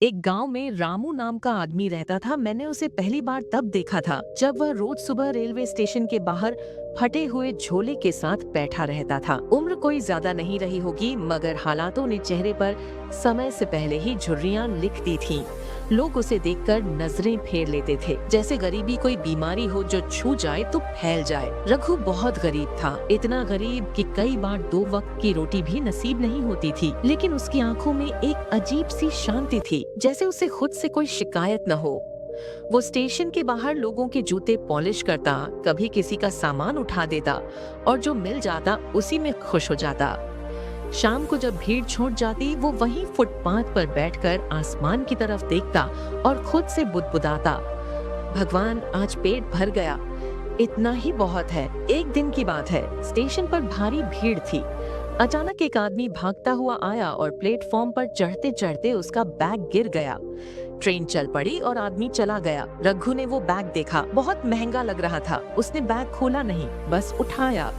एक गांव में रामू नाम का आदमी रहता था। मैंने उसे पहली बार तब देखा था जब वह रोज सुबह रेलवे स्टेशन के बाहर फटे हुए झोले के साथ बैठा रहता था। उम्र कोई ज्यादा नहीं रही होगी, मगर हालातों ने चेहरे पर समय से पहले ही झुर्रियां लिख दी थीं। लोग उसे देखकर नजरें फेर लेते थे, जैसे गरीबी कोई बीमारी हो जो छू जाए तो फैल जाए। रघु बहुत गरीब था, इतना गरीब कि कई बार 2 वक्त की रोटी भी नसीब नहीं होती थी। लेकिन उसकी आंखों में एक अजीब सी शांति थी, जैसे उसे खुद से कोई शिकायत न हो। वो स्टेशन के बाहर लोगों के जूते पॉलिश करता, कभी किसी का सामान उठा देता और जो मिल जाता उसी में खुश हो जाता। शाम को जब भीड़ छूट जाती, वो वहीं फुटपाथ पर बैठकर आसमान की तरफ देखता और खुद से बुदबुदाता, भगवान आज पेट भर गया, इतना ही बहुत है। एक दिन की बात है, स्टेशन पर भारी भीड़ थी। अचानक एक आदमी भागता हुआ आया और प्लेटफॉर्म पर चढ़ते चढ़ते उसका बैग गिर गया। ट्रेन चल पड़ी और आदमी चला गया। रघु ने वो बैग देखा, बहुत महंगा लग रहा था। उसने बैग खोला नहीं, बस उठाया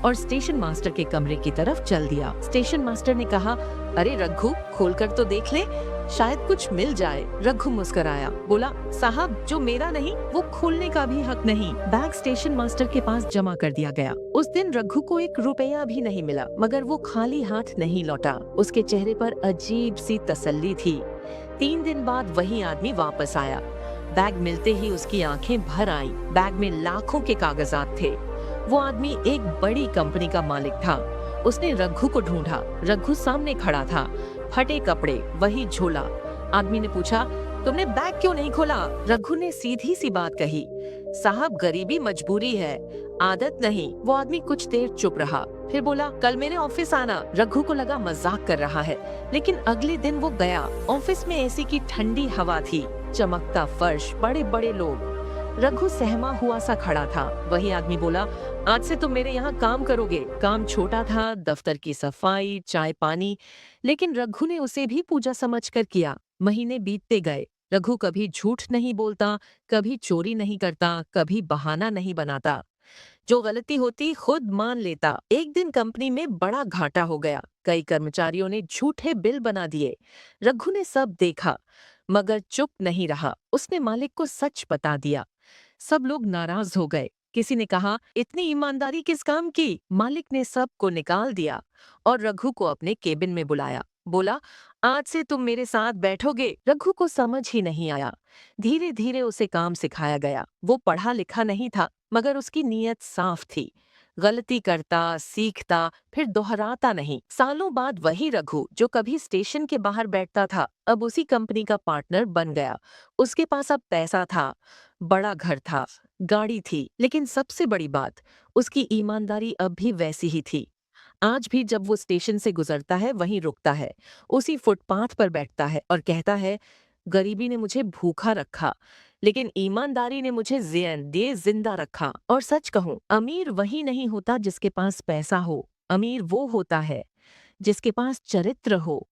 और स्टेशन मास्टर के कमरे की तरफ चल दिया। स्टेशन मास्टर ने कहा, अरे रघु, खोलकर तो देख ले, शायद कुछ मिल जाए। रघु मुस्कुराया, बोला, साहब, जो मेरा नहीं वो खोलने का भी हक नहीं। बैग स्टेशन मास्टर के पास जमा कर दिया गया। उस दिन रघु को 1 रुपया भी नहीं मिला, मगर वो खाली हाथ नहीं लौटा। उसके चेहरे पर अजीब सी तसल्ली थी। 3 दिन बाद वही आदमी वापस आया। बैग मिलते ही उसकी आंखें भर आईं। बैग में लाखों के कागजात थे। वो आदमी एक बड़ी कंपनी का मालिक था। उसने रघु को ढूंढा। रघु सामने खड़ा था, फटे कपड़े, वही झोला। आदमी ने पूछा, तुमने बैग क्यों नहीं खोला? रघु ने सीधी सी बात कही, साहब, गरीबी मजबूरी है, आदत नहीं। वो आदमी कुछ देर चुप रहा, फिर बोला, कल मेरे ऑफिस आना। रघु को लगा मजाक कर रहा है, लेकिन अगले दिन वो गया। ऑफिस में एसी की ठंडी हवा थी, चमकता फर्श, बड़े बड़े लोग। रघु सहमा हुआ सा खड़ा था। वही आदमी बोला, आज से तुम मेरे यहाँ काम करोगे। काम छोटा था, दफ्तर की सफाई, चाय पानी, लेकिन रघु ने उसे भी पूजा समझकर किया। महीने बीतते गए। रघु कभी झूठ नहीं बोलता, कभी चोरी नहीं करता, कभी बहाना नहीं बनाता। जो गलती होती खुद मान लेता। एक दिन कंपनी में बड़ा घाटा हो गया। कई कर्मचारियों ने झूठे बिल बना दिए। रघु ने सब देखा, मगर चुप नहीं रहा। उसने मालिक को सच बता दिया। सब लोग नाराज हो गए। किसी ने कहा, इतनी ईमानदारी किस काम की? मालिक ने सबको निकाल दिया और रघु को अपने केबिन में बुलाया। बोला, आज से तुम मेरे साथ बैठोगे। रघु को समझ ही नहीं आया। धीरे धीरे उसे काम सिखाया गया। वो पढ़ा लिखा नहीं था, मगर उसकी नीयत साफ थी। गलती करता, सीखता, फिर दोहराता नहीं। सालों बाद वही रघु जो कभी स्टेशन के बाहर बैठता था, अब उसी कंपनी का पार्टनर बन गया। उसके पास अब पैसा था, बड़ा घर था, गाड़ी थी, लेकिन सबसे बड़ी बात, उसकी ईमानदारी अब भी वैसी ही थी। आज भी जब वो स्टेशन से गुजरता है, वहीं रुकता है, उसी फुटपाथ पर बैठता है और कहता है, गरीबी ने मुझे भूखा रखा, लेकिन ईमानदारी ने मुझे ज़ियन दिए जिंदा रखा। और सच कहूं, अमीर वही नहीं होता जिसके पास पैसा हो, अमीर वो होता है जिसके पास चरित्र हो।